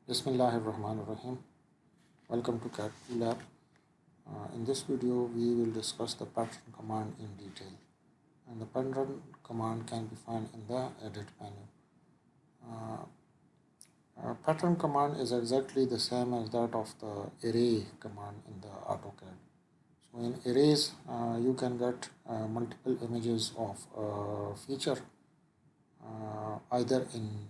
Bismillahirrahmanirrahim. Welcome to CAD Lab. In this video, we will discuss the pattern command in detail. And the pattern command can be found in the edit menu. Pattern command is exactly the same as that of the array command in the AutoCAD. So in arrays, you can get multiple images of a feature either in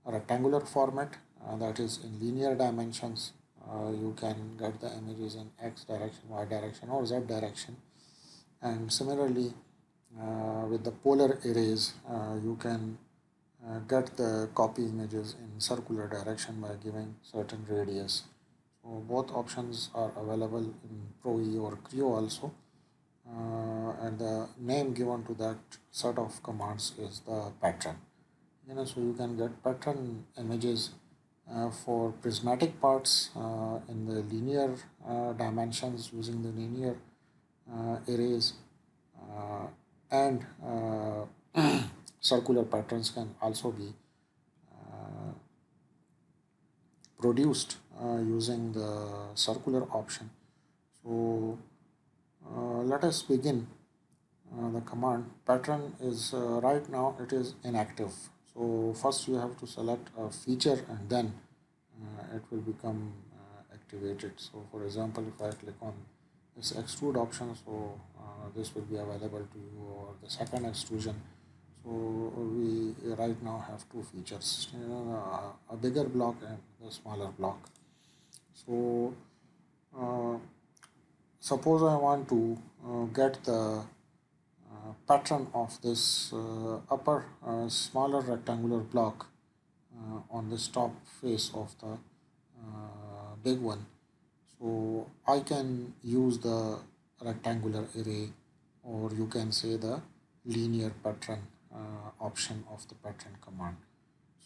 a rectangular format, that is in linear dimensions. You can get the images in x direction, y direction, or z direction. And similarly, with the polar arrays, you can get the copy images in circular direction by giving certain radius. So both options are available in PROE or Creo also. And the name given to that set of commands is the pattern. So you can get pattern images for prismatic parts in the linear dimensions using the linear arrays, and circular patterns can also be produced using the circular option. So let us begin the command. Pattern is right now it is inactive. So first you have to select a feature and then it will become activated. So for example, if I click on this extrude option, so this will be available to you, or the second extrusion. So we right now have two features, a bigger block and a smaller block. So suppose I want to get the pattern of this upper smaller rectangular block on this top face of the big one. So I can use the rectangular array, or you can say the linear pattern option of the pattern command.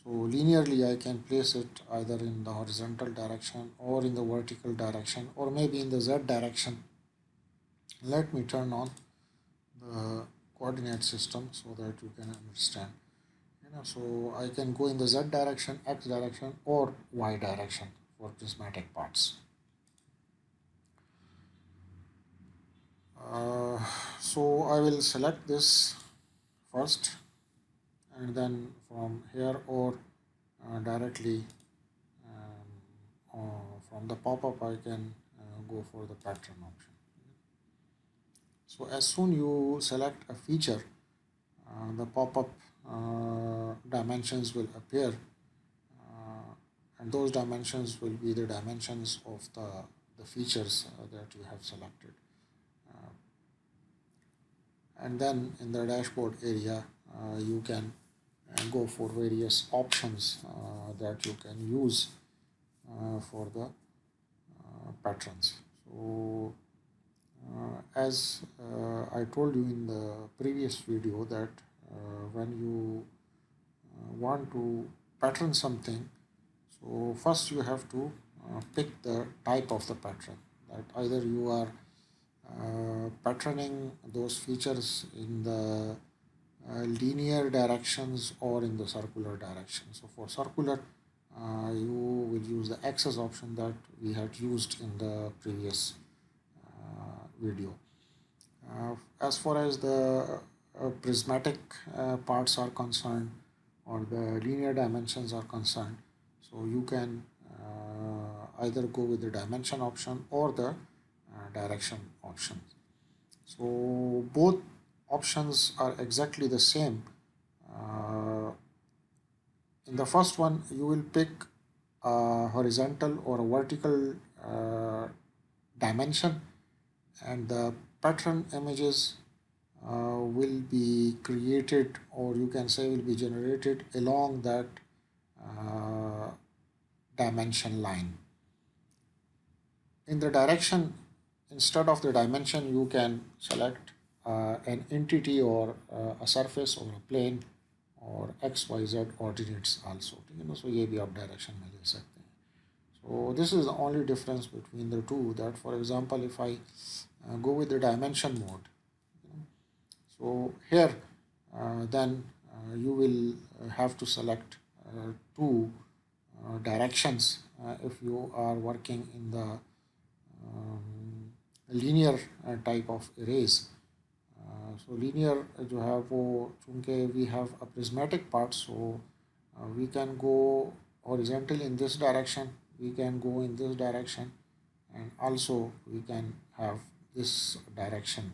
So linearly I can place it either in the horizontal direction or in the vertical direction, or maybe in the z direction. Let me turn on the coordinate system so that you can understand. So I can go in the z direction, x direction, or y direction for prismatic parts. So I will select this first, and then from here or directly from the pop-up I can go for the pattern option. So as soon you select a feature, the pop-up dimensions will appear, and those dimensions will be the dimensions of the features that you have selected. And then in the dashboard area, you can go for various options that you can use for the patterns. So as I told you in the previous video that when you want to pattern something, so first you have to pick the type of the pattern, that either you are patterning those features in the linear directions or in the circular direction. So for circular, you will use the axis option that we had used in the previous video. As far as the prismatic parts are concerned, or the linear dimensions are concerned, so you can either go with the dimension option or the direction option. So both options are exactly the same. In the first one, you will pick a horizontal or a vertical dimension, and the pattern images will be created, or you can say will be generated along that dimension line. In the direction, instead of the dimension, you can select an entity or a surface or a plane or XYZ coordinates also. So ये भी आप direction में ले सकते हैं. So this is the only difference between the two. That for example, if I go with the dimension mode, so here then you will have to select two directions if you are working in the linear type of arrays. So linear जो है वो चूँकि we have a prismatic part, so we can go horizontal in this direction, we can go in this direction, and also we can have this direction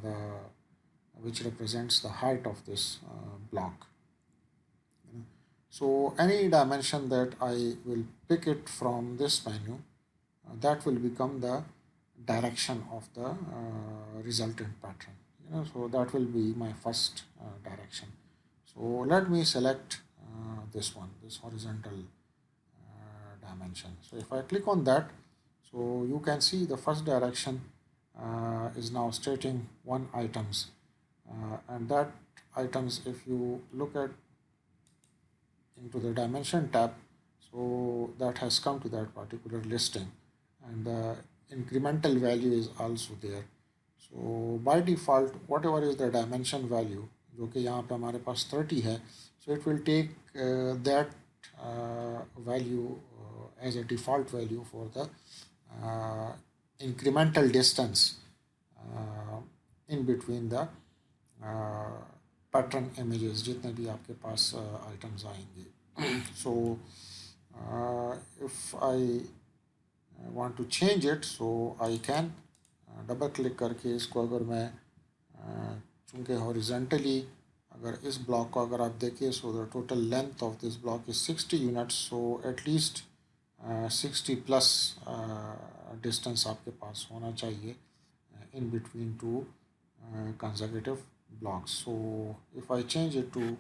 the which represents the height of this block. So any dimension that I will pick it from this menu, that will become the direction of the resultant pattern. So that will be my first direction. So let me select this one, this horizontal dimension. So if I click on that, so you can see the first direction is now stating 1 items, and that items, if you look at into the dimension tab, so that has come to that particular listing, and the incremental value is also there. So by default whatever is the dimension value, जो कि यहाँ पे हमारे पास 30 है, so it will take that value as a default value for the incremental distance in between the pattern images जितने भी आपके पास items आएंगे. So if I want to change it, so I can double click करके इसको अगर मैं चूँकि horizontally अगर इस ब्लॉक को अगर आप देखिए, so the total length of this block is 60 units, so at least 60 plus distance आपके पास होना चाहिए in between two consecutive blocks. So if I change it to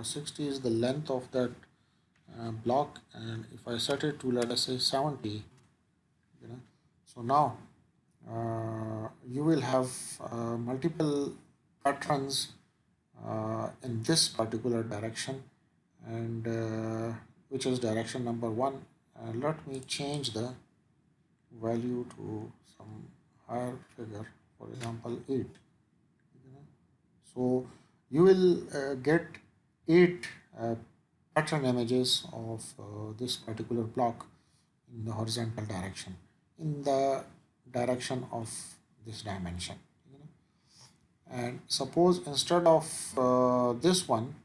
60 is the length of that block, and if I set it to, let us say, 70, so now you will have multiple patterns in this particular direction, and which is direction number 1. Let me change the value to some higher figure, for example 8. So you will get 8 pattern images of this particular block in the horizontal direction, in the direction of this dimension. And suppose instead of this one,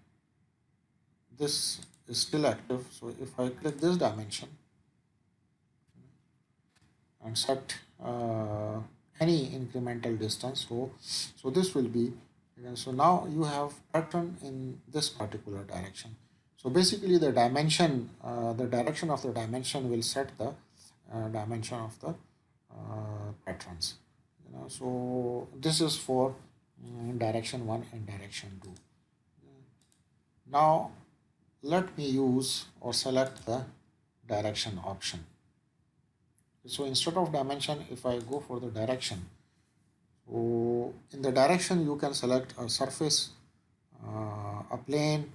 this is still active, so if I click this dimension and set any incremental distance, so this will be, so now you have pattern in this particular direction. So basically the dimension, the direction of the dimension will set the dimension of the patterns. So this is for direction 1 and direction 2. Now let me use or select the direction option. So instead of dimension, if I go for the direction, so in the direction you can select a surface, a plane,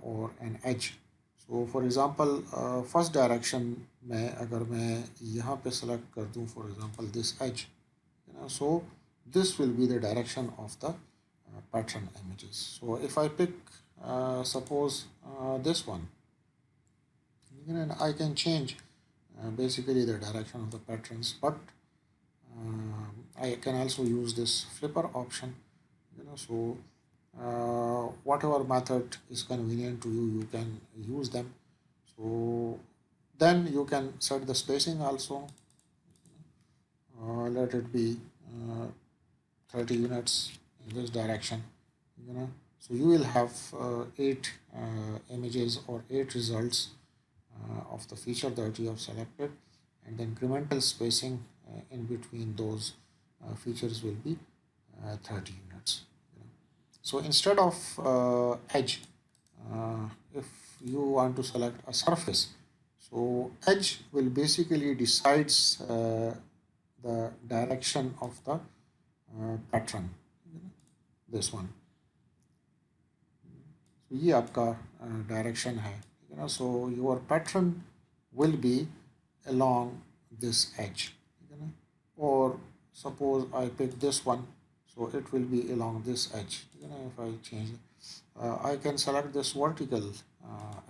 or an edge. So for example, first direction में अगर मैं यहाँ पे select कर दूँ, for example this edge, so this will be the direction of the pattern images. So if I pick suppose this one, and I can change basically the direction of the patterns, but I can also use this flipper option. So whatever method is convenient to you, you can use them. So then you can set the spacing also. Let it be 30 units in this direction. So you will have 8 images or 8 results of the feature that you have selected, and the incremental spacing in between those features will be 30 units. So instead of edge, if you want to select a surface, so edge will basically decides the direction of the pattern, this one. So ये आपका direction है, so your pattern will be along this edge, or suppose I pick this one, so it will be along this edge. If I change it, I can select this vertical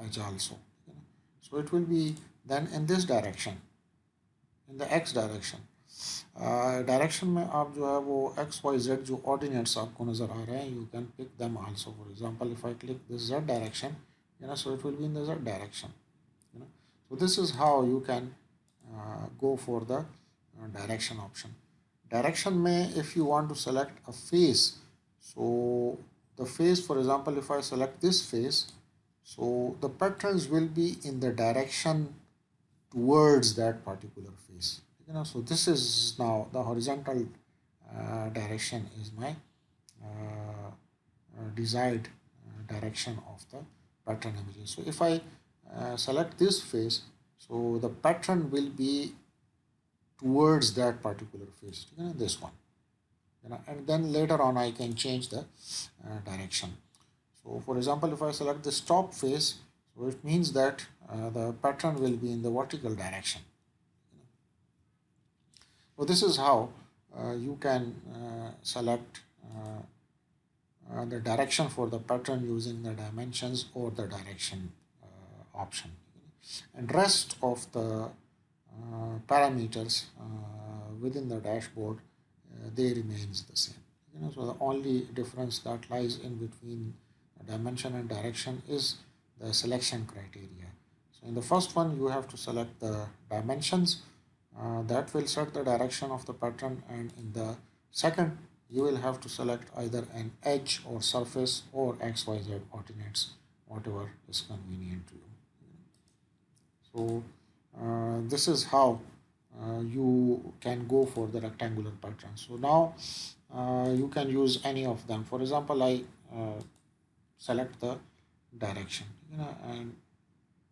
edge also. So it will be then in this direction, in the x direction. Direction में आप जो है वो X Y Z जो ordinates आपको नज़र आ रहे हैं, you can pick them also. For example if I click this Z direction, so it will be in the z direction. So this is how you can go for the direction option. Direction में if you want to select a face, so the face, for example, if I select this face, so the patterns will be in the direction towards that particular face. So this is now the horizontal direction is my desired direction of the pattern images. So if I select this face, so the pattern will be towards that particular face, this one, and then later on I can change the direction. So for example, if I select this top face, so it means that the pattern will be in the vertical direction. So this is how you can select the direction for the pattern using the dimensions or the direction option. And rest of the parameters within the dashboard, they remains the same. So the only difference that lies in between dimension and direction is the selection criteria. So in the first one, you have to select the dimensions that will set the direction of the pattern, and in the second, you will have to select either an edge or surface or XYZ ordinates, whatever is convenient to you. So this is how you can go for the rectangular pattern. So now you can use any of them. For example, I select the direction, and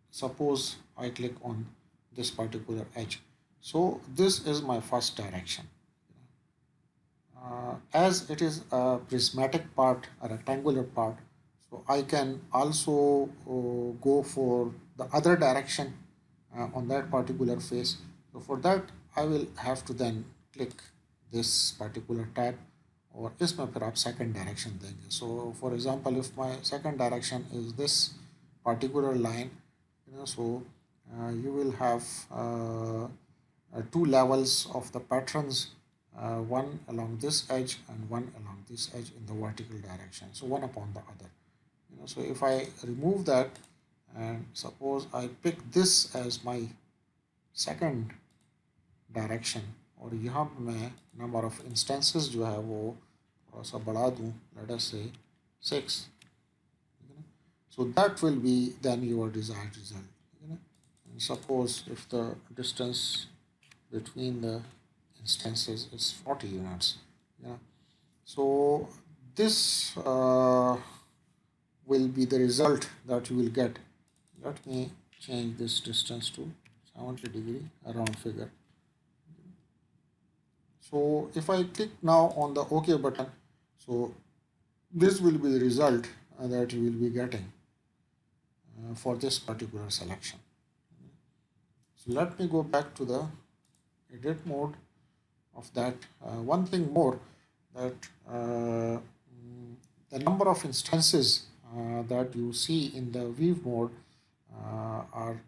suppose I click on this particular edge. So this is my first direction. As it is a prismatic part, a rectangular part, so I can also go for the other direction on that particular face. So for that, I will have to then click this particular tab, और इसमें फिर आप second direction देंगे. So for example, if my second direction is this particular line, so you will have two levels of the patterns, one along this edge and one along this edge in the vertical direction, so one upon the other. So if I remove that and suppose I pick this as my second direction, और यहाँ पे मैं number of instances जो है वो थोड़ा सा बढ़ा दूँ, let us say 6. So that will be then your desired result. And suppose if the distance between the instances is 40 units. So this will be the result that you will get. Let me change this distance to 70 degree, a round figure. So if I click now on the OK button, so this will be the result that you will be getting for this particular selection. So let me go back to the edit mode of that. One thing more, that the number of instances that you see in the weave mode are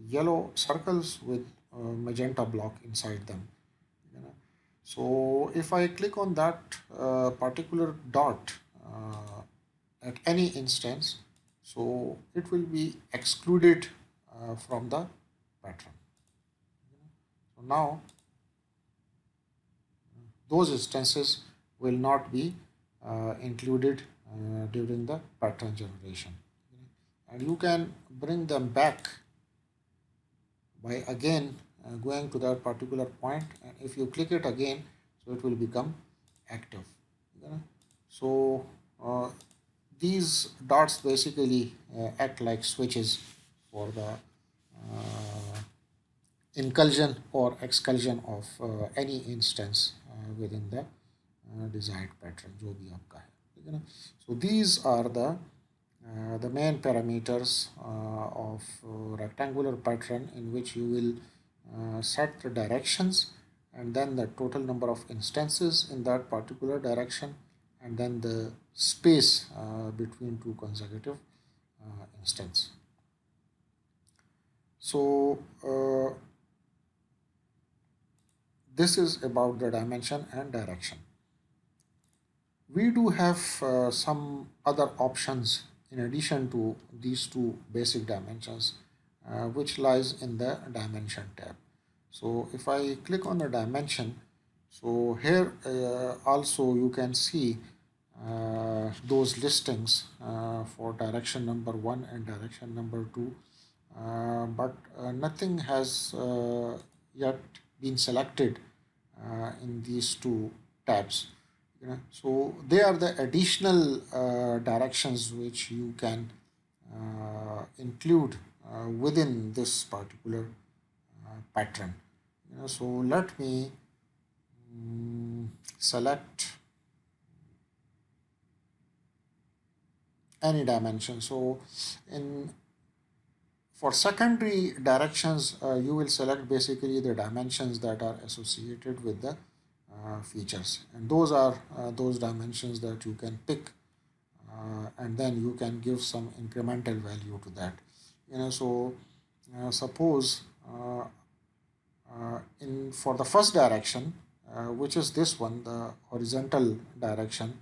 yellow circles with magenta block inside them. So if I click on that particular dot at any instance, so it will be excluded from the pattern. So now those instances will not be included during the pattern generation, and you can bring them back by again going to that particular point, and if you click it again, so it will become active. So these dots basically act like switches for the inclusion or exclusion of any instance within the desired pattern जो भी आपका है. So these are the main parameters of rectangular pattern, in which you will set the directions and then the total number of instances in that particular direction, and then the space between two consecutive instances. So this is about the dimension and direction. We do have some other options in addition to these two basic dimensions, which lies in the dimension tab. So if I click on the dimension, so here also you can see those listings for direction number 1 and direction number 2, but nothing has yet been selected in these two tabs. So they are the additional directions which you can include within this particular pattern. So let me select any dimension. So in for secondary directions, you will select basically the dimensions that are associated with the features, and those are those dimensions that you can pick, and then you can give some incremental value to that. So suppose in for the first direction, which is this one, the horizontal direction,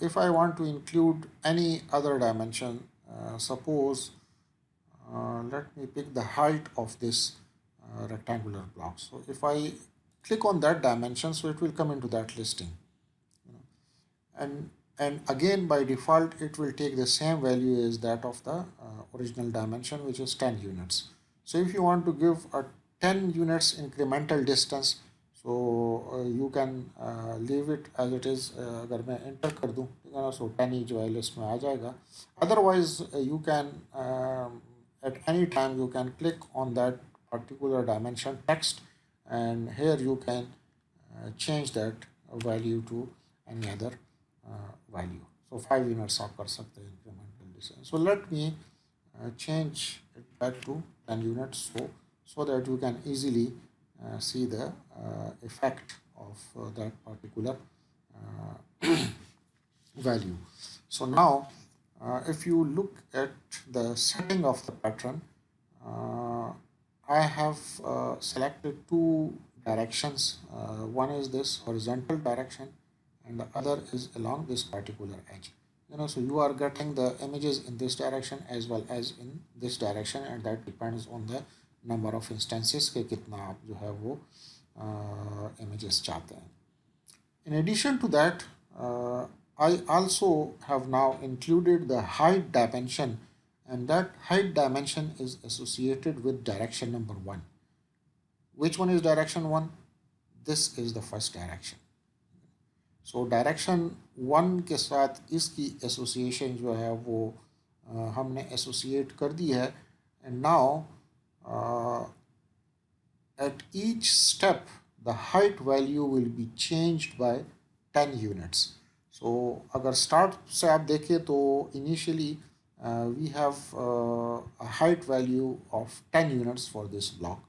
if I want to include any other dimension, suppose let me pick the height of this rectangular block. So if I click on that dimension, so it will come into that listing. And again, by default, it will take the same value as that of the original dimension, which is 10 units. So if you want to give a 10 units incremental distance, so you can leave it as it is. अगर मैं enter कर दूँ, so 10 ही जो है list में आ जाएगा. Otherwise, you can at any time you can click on that particular dimension text, and here you can change that value to any other value. So 5 units आप कर सकते हैं incremental distance. So let me change it back to 10 units so that you can easily see the effect of that particular value. So now if you look at the setting of the pattern, I have selected two directions. One is this horizontal direction and the other is along this particular edge. So you are getting the images in this direction as well as in this direction, and that depends on the number of instances के कितना आप जो है वो images चाहते हैं. In addition to that, I also have now included the height dimension, and that height dimension is associated with direction number 1. Which one is direction 1? This is the first direction. So direction 1 के साथ इसकी association जो है वो हमने associate कर दी है, and now at each step the height value will be changed by 10 units. So अगर start से आप देखें तो initially we have a height value of 10 units for this block.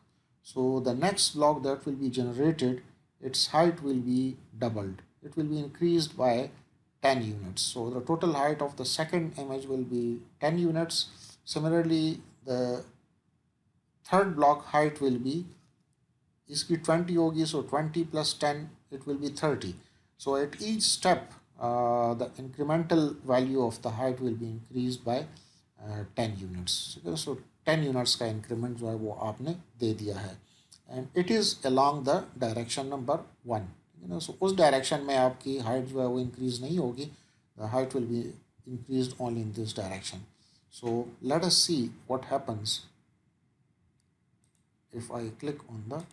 So the next block that will be generated, its height will be doubled. It will be increased by 10 units. So the total height of the second image will be 10 units. Similarly, the third block height will be इसकी 20 होगी, so 20 plus 10 it will be 30. So at each step the incremental value of the height will be increased by 10 units. So 10 units का increment जो है वो आपने दे दिया है, and it is along the direction number 1. So उस direction में आपकी height जो है वो increase नहीं होगी. The height will be increased only in this direction. So let us see what happens if I click on the OK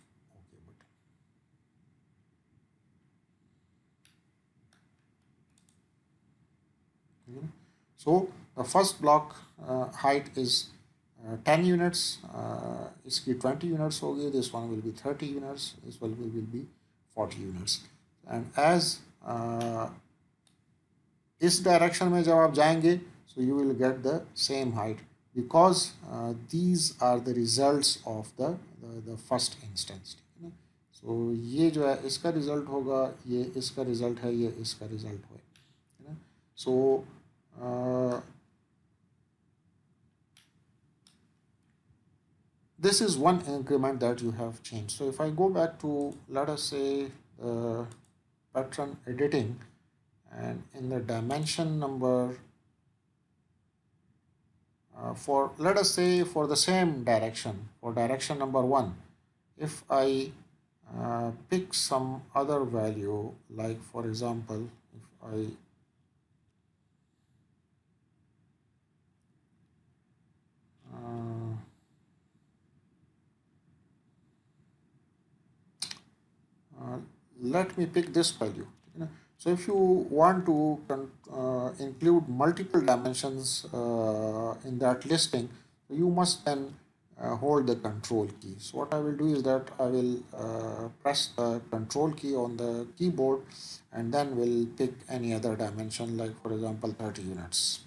button. So the first block height is 10 units. इसकी 20 units होगी. This one will be 30 units. This one will be 40 units. And as इस direction में जब आप जाएंगे, so you will get the same height, because these are the results of the first instance. So ये जो है इसका result होगा, ये इसका result है, ये इसका result है. So this is one increment that you have changed. So if I go back to, let us say, the pattern editing, and in the dimension number, for, let us say, for the same direction, for direction number 1, if I pick some other value, like for example, if I uh, let me pick this value. So if you want to include multiple dimensions in that listing, you must then hold the control key. So what I will do is that I will press the control key on the keyboard, and then will pick any other dimension, like for example 30 units.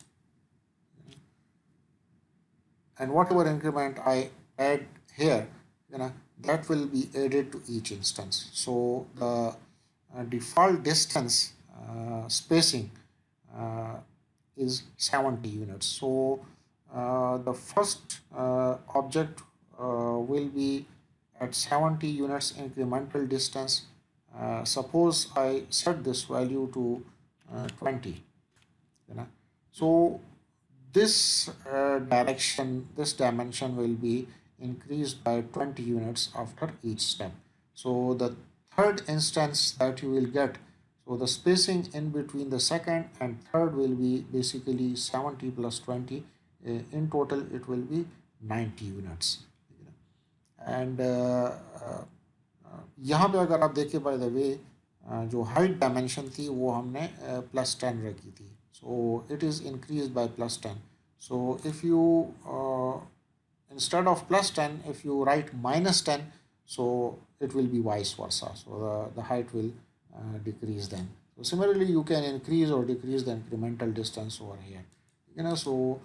And whatever increment I add here, that will be added to each instance. So the default distance spacing is 70 units. So the first object will be at 70 units incremental distance. Suppose I set this value to 20. So this this dimension will be increased by 20 units after each step. So the third instance that you will get, so the spacing in between the second and third will be basically 70 plus 20. In total it will be 90 units. And यहाँ पे अगर आप देखिए, by the way, जो height dimension थी वो हमने +10 रखी थी. So it is increased by +10. So if you instead of +10, if you write -10, so it will be vice versa. So the height will decrease then. So similarly, you can increase or decrease the incremental distance over here. So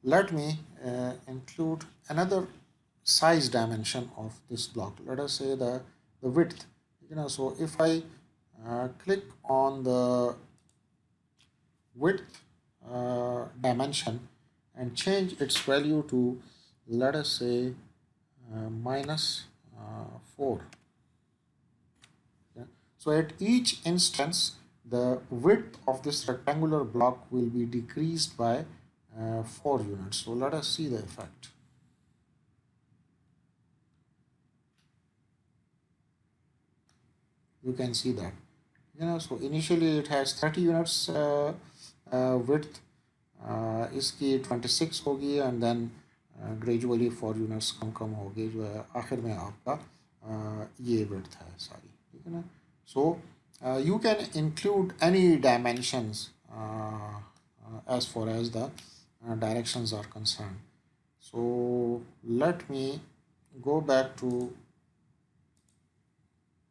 let me include another size dimension of this block. Let us say the width. So if I click on the width dimension and change its value to, let us say, -4. Okay. So at each instance, the width of this rectangular block will be decreased by 4 units. So let us see the effect. You can see that. So initially it has 30 units width. इसकी 26 होगी, and then gradually 4 units कम होगी, जो है आखिर में आपका ये width है सारी. ठीक है ना. So you can include any dimensions as far as the directions are concerned. So let me go back to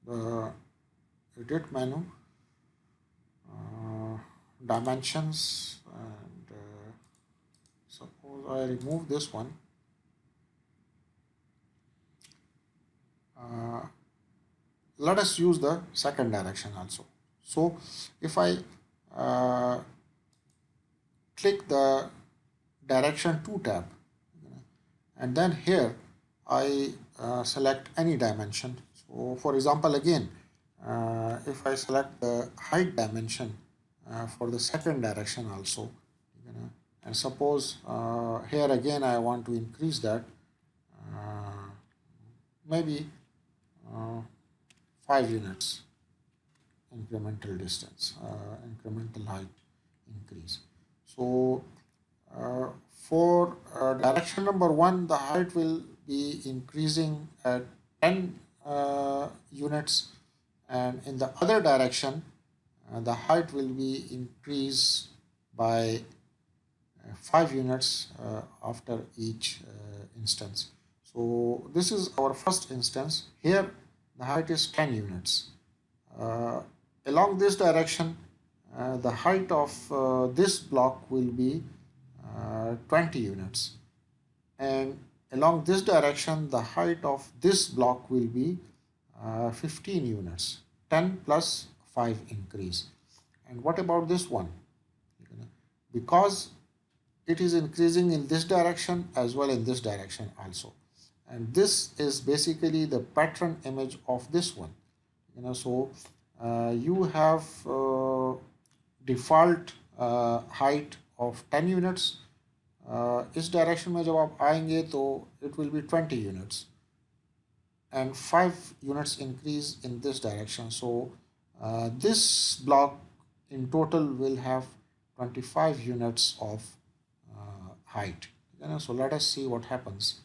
the edit menu, dimensions, and suppose I remove this one. Let us use the second direction also. So if I click the direction 2 tab, and then here I select any dimension. So for example, again, if I select the height dimension for the second direction also, and suppose here again I want to increase that, maybe 5 units incremental distance, incremental height increase. So for direction number 1, the height will be increasing at 10 units, and in the other direction the height will be increased by 5 units after each instance. So this is our first instance. Here the height is 10 units. Along this direction, the height of this block will be 20 units, and along this direction the height of this block will be 15 units. 10 plus 5 increase. And what about this one? Because it is increasing in this direction as well in this direction also. And this is basically the pattern image of this one. So you have default height of 10 units. इस direction में जब आप आएंगे तो it will be 20 units and 5 units increase in this direction. So this block in total will have 25 units of height. So let us see what happens.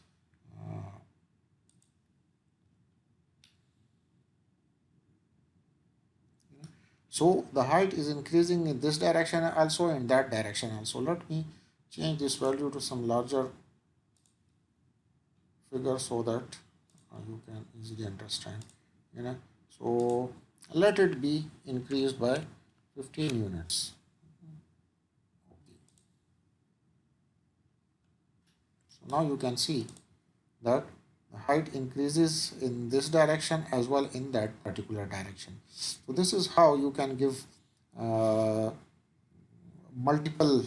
So the height is increasing in this direction also, in that direction also. Let me change this value to some larger figure so that you can easily understand. So let it be increased by 15 units. So now you can see that the height increases in this direction as well in that particular direction. So this is how you can give multiple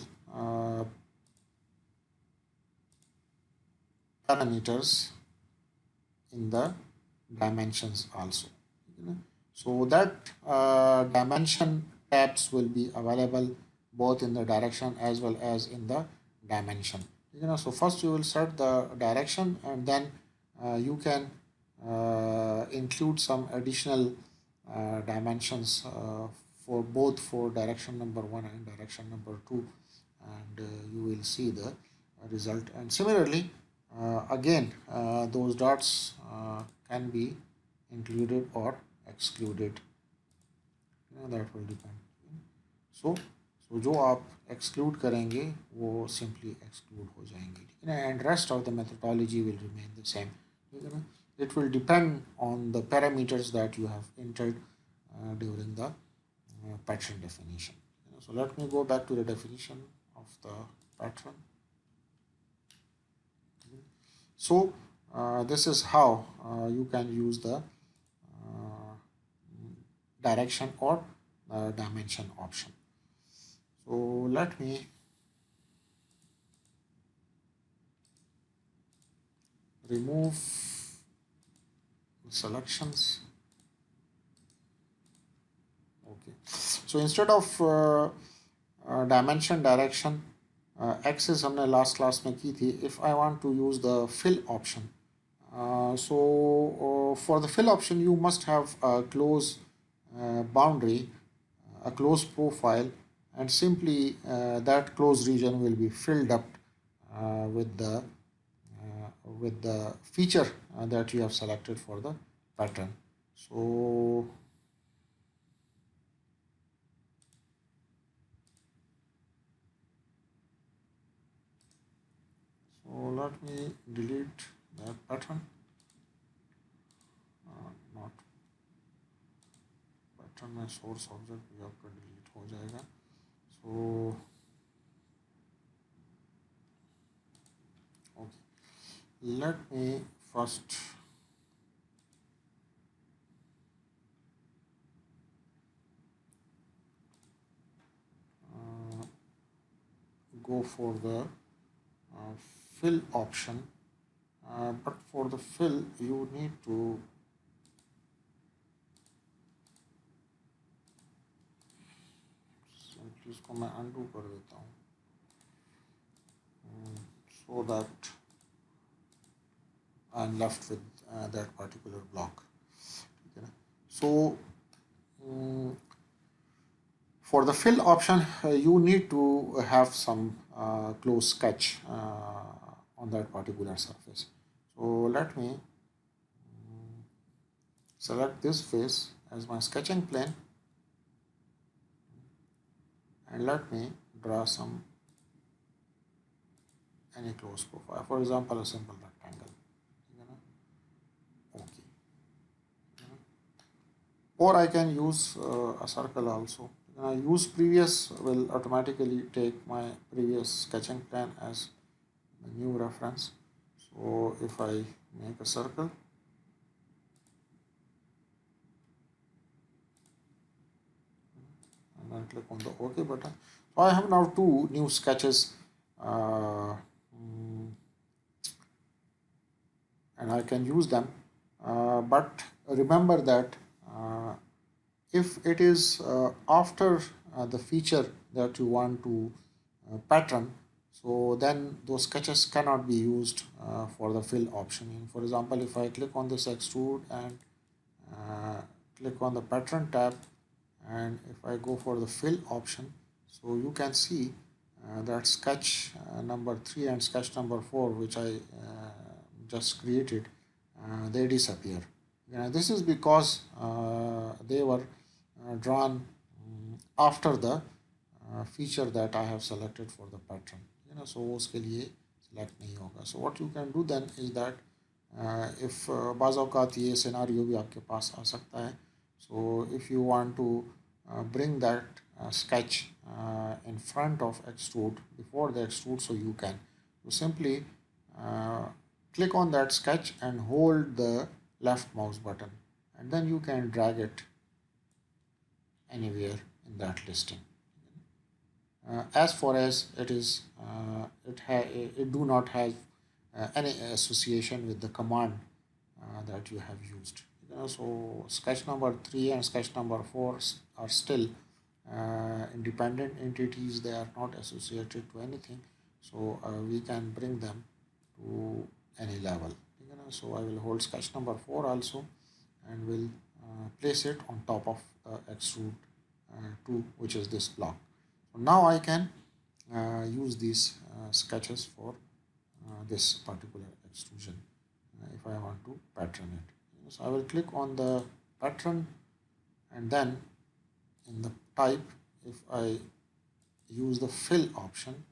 parameters in the dimensions also. So that dimension tabs will be available both in the direction as well as in the dimension. So first you will set the direction, and then you can include some additional dimensions for both for direction number 1 and direction number 2, and you will see the result. And similarly again those dots can be included or excluded. That will depend. So जो आप exclude करेंगे वो simply exclude हो जाएंगे, and rest of the methodology will remain the same. It will depend on the parameters that you have entered during the pattern definition. So let me go back to the definition of the pattern. So this is how you can use the direction or dimension option. So let me remove the selections. Okay. So instead of dimension direction, axis हमने last class में की थी. If I want to use the fill option, so for the fill option you must have a close boundary, a close profile, and simply that closed region will be filled up with the feature that you have selected for the pattern. So let me delete that pattern. Not pattern में source object भी आपका delete हो जाएगा. So okay, let me first go for the fill option, but for the fill you need to simply इसको मैं undo कर देता हूँ so that I'm left with that particular block. So for the fill option you need to have some close sketch on that particular surface. So let me select this face as my sketching plane, and let me draw some any close profile, for example a simple rectangle. Okay. Or I can use a circle also. Use previous will automatically take my previous sketching plan as the new reference. So if I make a circle, and then click on the OK button, so I have now two new sketches uh, and I can use them. But remember that if it is after the feature that you want to pattern, so then those sketches cannot be used for the fill option. And for example, if I click on this extrude and click on the pattern tab, and if I go for the fill option, so you can see that sketch number 3 and sketch number 4, which I just created, they disappear. This is because they were drawn after the feature that I have selected for the pattern. So उसके लिए select नहीं होगा. So what you can do then is that if बाज़ औक़ात ये scenario भी आपके पास आ सकता है. So if you want to bring that sketch in front of extrude, before the extrude, so you can simply click on that sketch and hold the left mouse button, and then you can drag it anywhere in that listing. As far as it is, it do not have any association with the command that you have used. So sketch number 3 and sketch number 4 are still independent entities. They are not associated to anything, so we can bring them to any level. So I will hold sketch number 4 also and will place it on top of extrude 2, which is this block. So now I can use these sketches for this particular extrusion if I want to pattern it. So I will click on the pattern, and then in the type, if I use the fill option,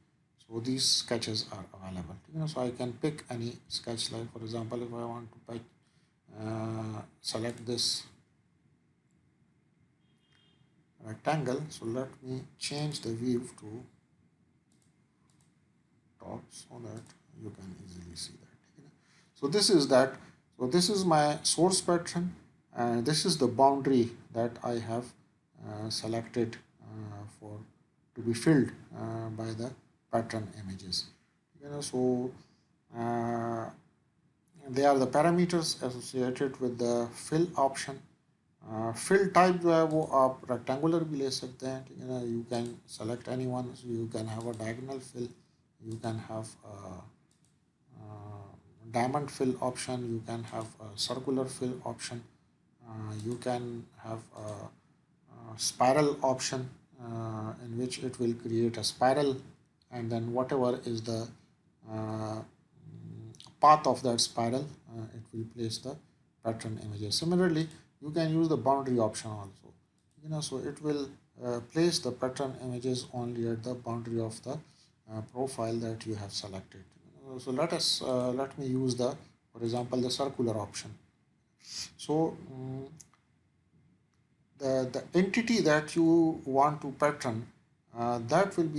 so these sketches are available. So I can pick any sketch, like for example, if I want to select this rectangle, so let me change the view to top so that you can easily see that. So this is that. So this is my source pattern, and this is the boundary that I have selected for to be filled by the pattern images. So they are the parameters associated with the fill option. Fill type जो है वो आप rectangular भी ले सकते हैं. You can select any one. So you can have a diagonal fill, you can have a diamond fill option, you can have a circular fill option, you can have a spiral option in which it will create a spiral, and then whatever is the path of that spiral, it will place the pattern images. Similarly, you can use the boundary option also. So it will place the pattern images only at the boundary of the profile that you have selected. So let me use for example, the circular option. So the entity that you want to pattern, that will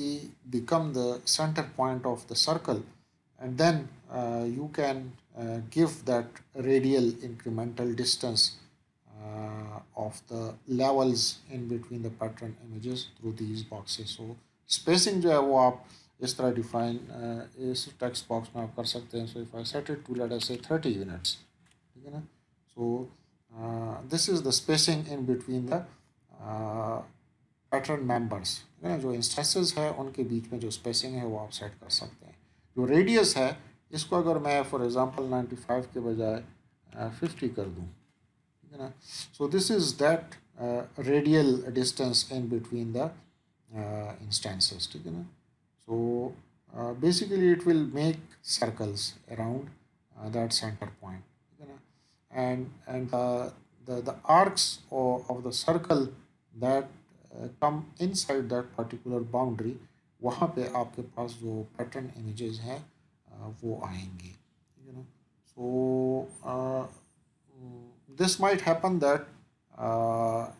become the center point of the circle, and then you can give that radial incremental distance of the levels in between the pattern images through these boxes. So spacing जो है वो आप इस तरह define इस text box में आप कर सकते हैं. So if I set it to, let us say, 30 units, ठीक है ना. So this is the spacing in between the pattern members. जो instances है उनके बीच में जो spacing है वो आप set कर सकते हैं. जो radius है इसको अगर मैं for example 95 के बजाय 50 कर दूँ, so this is that radial distance in between the instances. So basically it will make circles around that center point, and the arcs of the circle that come inside that particular boundary, वहाँ पे आपके पास जो pattern images हैं वो आएंगे. So this might happen that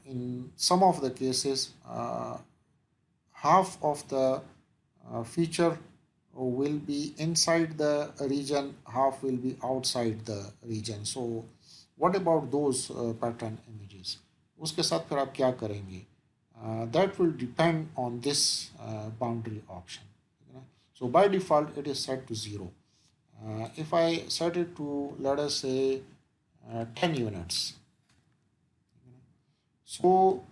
in some of the cases half of the feature will be inside the region, half will be outside the region. So what about those pattern images? उसके साथ फिर आप क्या करेंगे? That will depend on this boundary option. So by default it is set to 0. If I set it to, let us say, 10 units, so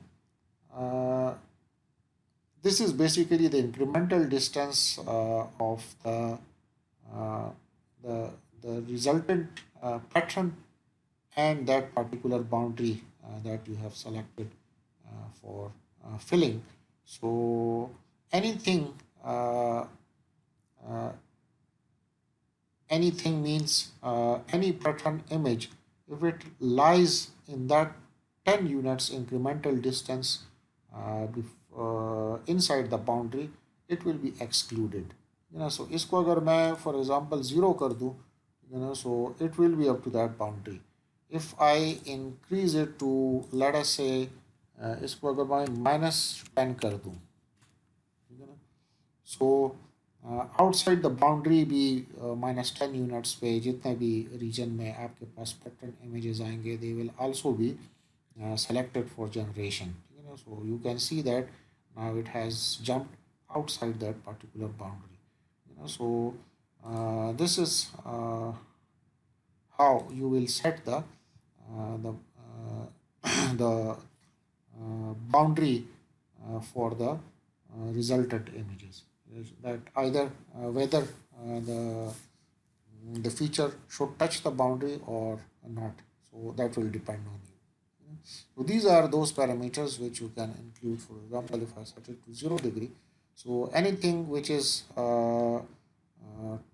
this is basically the incremental distance of uh, the, the resultant pattern and that particular boundary that you have selected for filling. So anything uh, anything means any pattern image, if it lies in that 10 units incremental distance inside the boundary, it will be excluded. So इसको अगर मैं for example 0 कर दूँ, so it will be up to that boundary. If I increase it to, let us say, इसको अगर मैं -10 कर दूँ, so आउटसाइड द बाउंड्री भी -10 यूनिट्स पे जितने भी रीजन में आपके पास पैटर्न इमेजेस आएंगे, they will also be selected for generation. So you can see that now it has jumped outside that particular boundary. So this is how you will set the the boundary for the resultant images, that either whether the feature should touch the boundary or not. So that will depend on you. So these are those parameters which you can include. For example, if I set it to 0 degree, so anything which is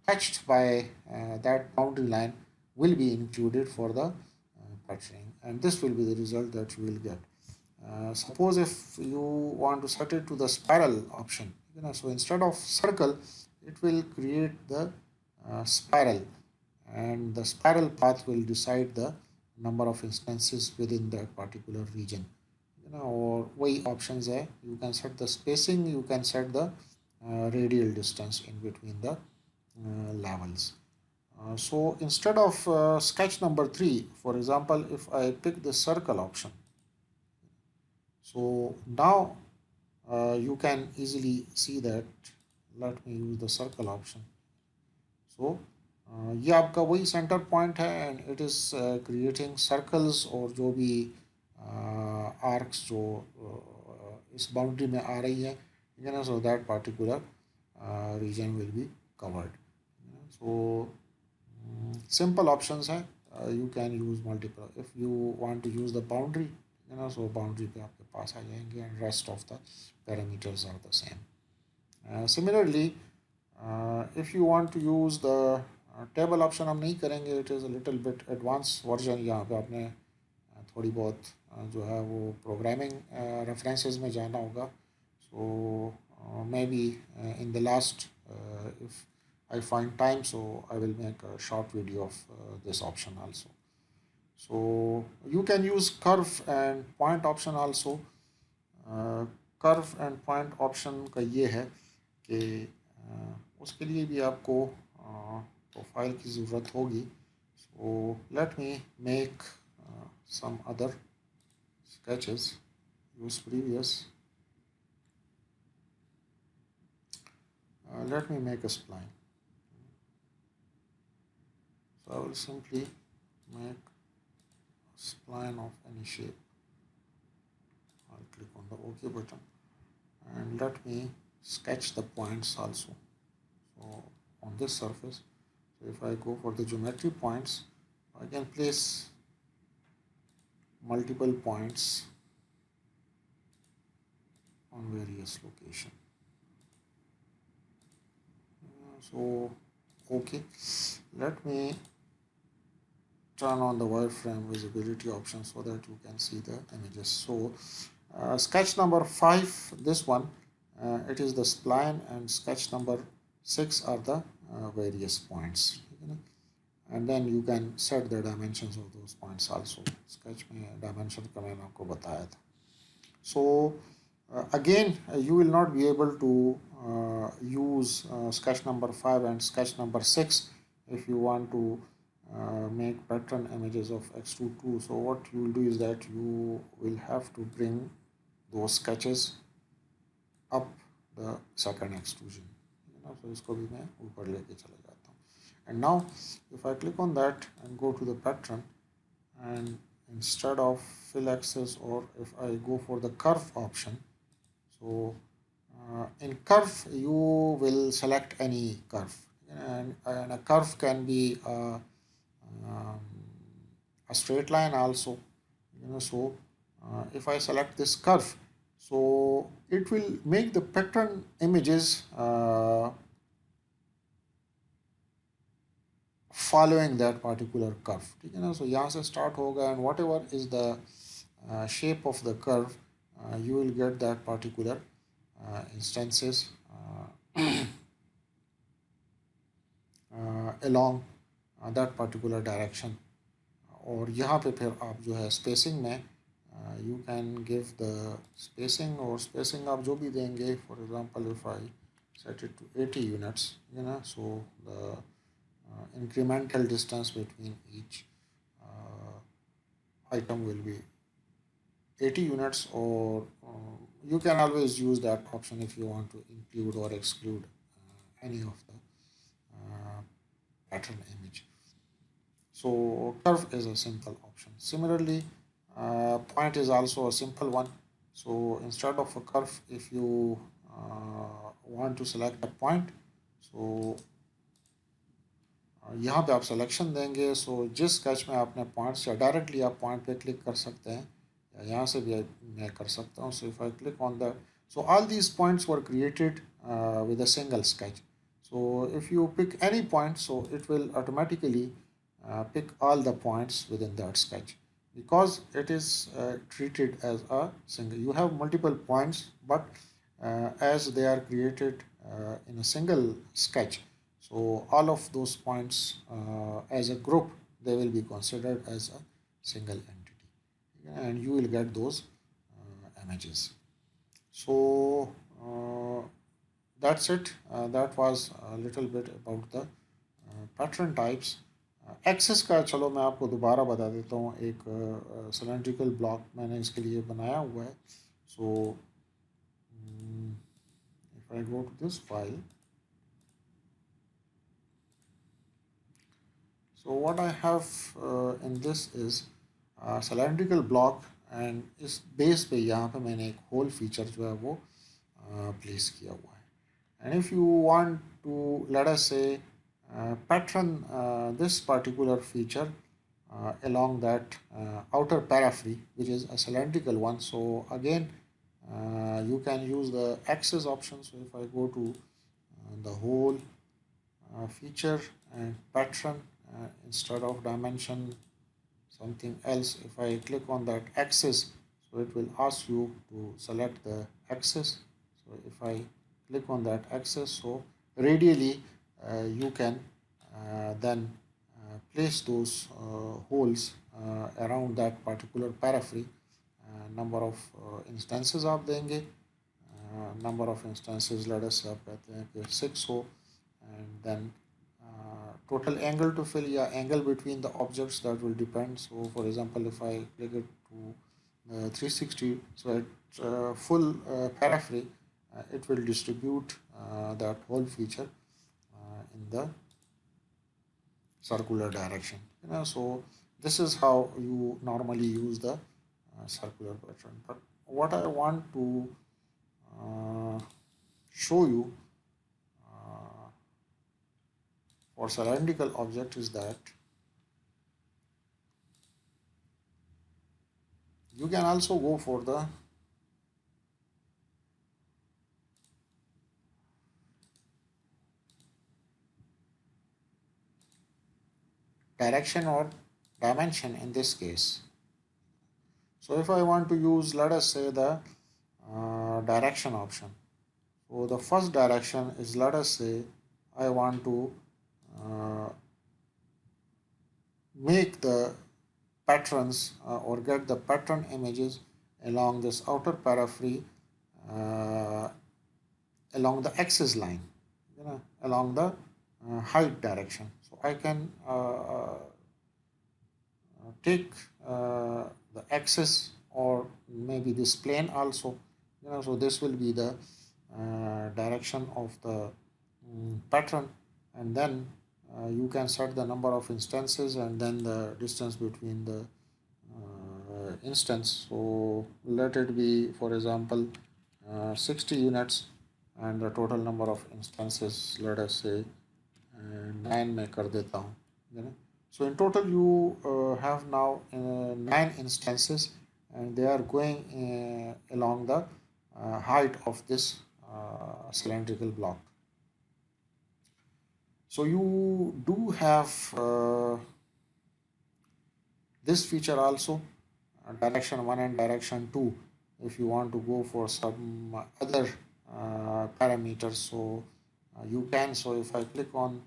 touched by that boundary line will be included for the patterning, and this will be the result that you will get. Suppose if you want to set it to the spiral option, so instead of circle, it will create the spiral, and the spiral path will decide the number of instances within that particular region. Or वही options है, you can set the spacing, you can set the radial distance in between the levels. So instead of sketch number 3, for example, if I pick the circle option, so now you can easily see that. Let me use the circle option. So ये आपका वही centre point है, and it is creating circles और जो भी arcs जो इस boundary में आ रही है, so that particular region will be covered. So simple options है, you can use multiple. If you want to use the boundary, so boundary पे आपके पास आ जाएंगे, and rest of the parameters are the same. Similarly, if you want to use the table option, हम नहीं करेंगे, it is a little bit advanced version. यहाँ पे आपने थोड़ी बहुत जो है वो programming references में जाना होगा. So maybe in the last, if I find time, so I will make a short video of this option also. So you can use curve and point option also. Curve and point option का ये है कि उसके लिए भी आपको profile की ज़रूरत होगी. So let me make some other sketches, use previous. Let me make a spline. So I will simply make a spline of any shape. I'll click on the OK button, and let me sketch the points also. So on this surface, so if I go for the geometry points, I can place multiple points on various locations. So okay, let me turn on the wireframe visibility option so that you can see the images. So sketch number 5, this one, it is the spline, and sketch number 6 are the various points. And then you can set the dimensions of those points also. Sketch में dimension का मैंने आपको बताया था. So again, you will not be able to use sketch number 5 and sketch number 6 if you want to make pattern images of extrude 2. So what you will do is that you will have to bring those sketches up the second extrusion. ना, तो इसको भी मैं ऊपर लेके चला जाता हूँ. And now if I click on that and go to the pattern, and instead of fill axis, or if I go for the curve option, so in curve you will select any curve, and a curve can be um, a straight line also, so if I select this curve, so it will make the pattern images following that particular curve. So यहाँ से start होगा, and whatever is the shape of the curve, you will get that particular instances along that particular direction. और यहाँ पे फिर आप जो है spacing में you can give the spacing, और spacing आप जो भी देंगे, for example if I set it to 80 units, so the incremental distance between each item will be 80 units, or you can always use that option if you want to include or exclude any of the pattern image. So curve is a simple option. Similarly, point is also a simple one. So instead of a curve, if you want to select a point, so यहाँ पे आप selection देंगे. सो जिस sketch में आपने points, या directly आप point पे क्लिक कर सकते हैं, या यहाँ से भी मैं कर सकता हूँ. सो if I click on that, so all these points were created with a single sketch. So if you pick any point, so it will automatically pick all the points within that sketch, because it is treated as a single. You have multiple points, but as they are created in a single sketch, so all of those points as a group, they will be considered as a single entity, and you will get those images. So that's it. That was a little bit about the pattern types. Access का चलो मैं आपको दोबारा बता देता हूँ. एक cylindrical block मैंने इसके लिए बनाया हुआ है. So if I go to this file, so what I have in this is cylindrical block, and इस बेस पे यहाँ पे मैंने एक होल फीचर जो है वो प्लेस किया हुआ है. And if you want to, let us say, pattern this particular feature along that outer periphery, which is a cylindrical one, so again you can use the axis option. So if I go to the whole feature and pattern, instead of dimension something else, if I click on that axis, so it will ask you to select the axis. So if I click on that axis, so radially you can then place those holes around that particular periphery. Number of instances आप देंगे, number of instances let us say आप कहते हैं कि 6 हो, and then total angle to fill, या angle between the objects, that will depend. So for example, if I click it to 360, so at full periphery, it will distribute that whole feature in the circular direction. So this is how you normally use the circular pattern. But what I want to show you for cylindrical object is that you can also go for the direction or dimension in this case. So if I want to use, let us say, the direction option. So the first direction is, let us say, I want to make the patterns or get the pattern images along this outer periphery along the axis line, along the height direction. So I can take the axis, or maybe this plane also, so this will be the direction of the pattern, and then you can set the number of instances and then the distance between the instance. So let it be, for example, 60 units, and the total number of instances, let us say 9 में कर देता हूँ, you know. So in total you have now 9 instances, and they are going along the height of this cylindrical block. So you do have this feature also, direction 1 and direction 2, if you want to go for some other parameters. So you can. So if I click on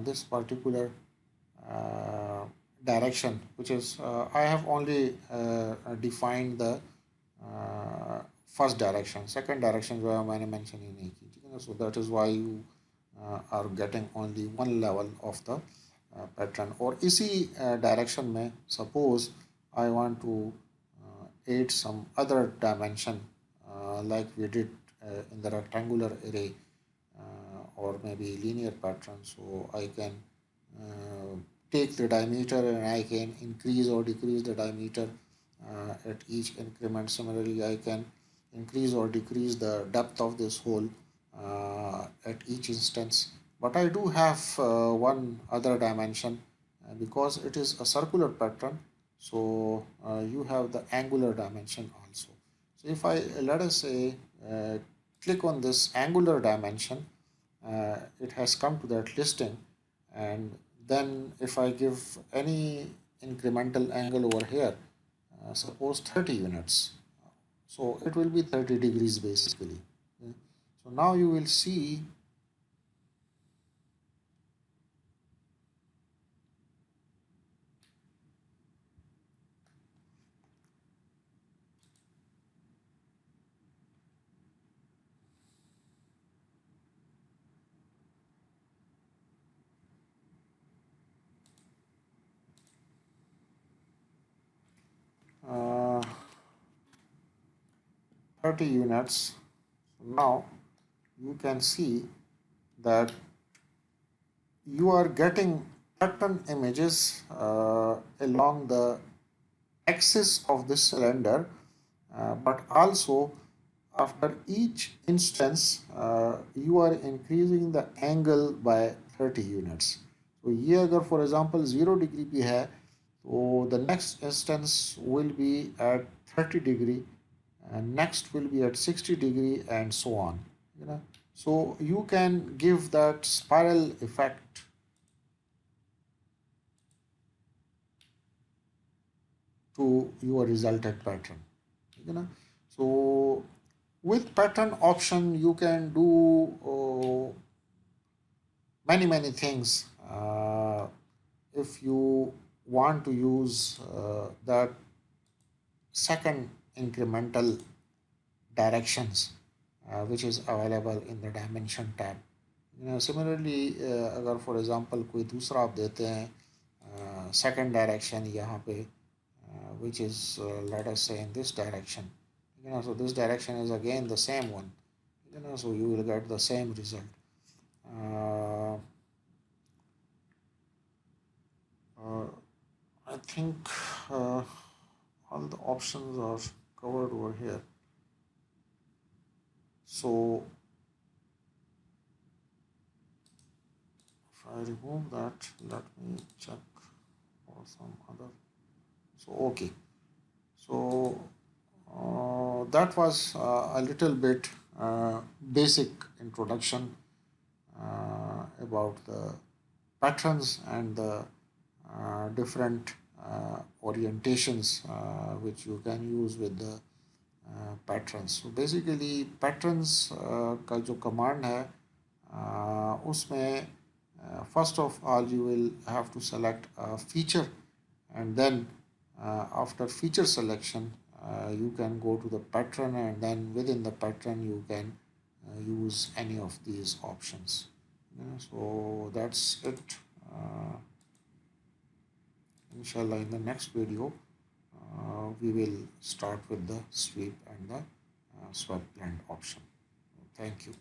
this particular direction, which is I have only defined the first direction, second direction जो है मैंने mention ही नहीं की, ठीक है ना. So that is why you are getting only one level of the pattern. और इसी direction में suppose I want to add some other dimension like we did in the rectangular array or maybe linear pattern. So I can take the diameter and I can increase or decrease the diameter at each increment. Similarly, I can increase or decrease the depth of this hole at each instance. But I do have one other dimension because it is a circular pattern. So you have the angular dimension also. So if I, let us say, click on this angular dimension, it has come to that listing, and then if I give any incremental angle over here, suppose 30 units, so it will be 30 degrees basically. Okay. So now you will see uh, 30 units. Now you can see that you are getting pattern images along the axis of this cylinder, but also after each instance you are increasing the angle by 30 units. So ये अगर for example 0 degree पे है, so the next instance will be at 30 degree, and next will be at 60 degree, and so on, you know. So you can give that spiral effect to your resulted pattern, you know. So with pattern option you can do many things. If you want to use that second incremental directions which is available in the dimension tab, you know. Similarly अगर for example कोई दूसरा आप देते हैं second direction यहाँ पे which is let us say in this direction, you know. So this direction is again the same one, you know, so you will get the same result. I think all the options are covered over here. So if I remove that, let me check for some other. So okay, so that was a little bit basic introduction about the patterns and the different orientations which you can use with the patterns. So basically patterns का जो command है उसमें first of all you will have to select a feature, and then after feature selection you can go to the pattern, and then within the pattern you can use any of these options. Yeah, so that's it. Inshallah, in the next video we will start with the sweep and the swept blend option. Thank you.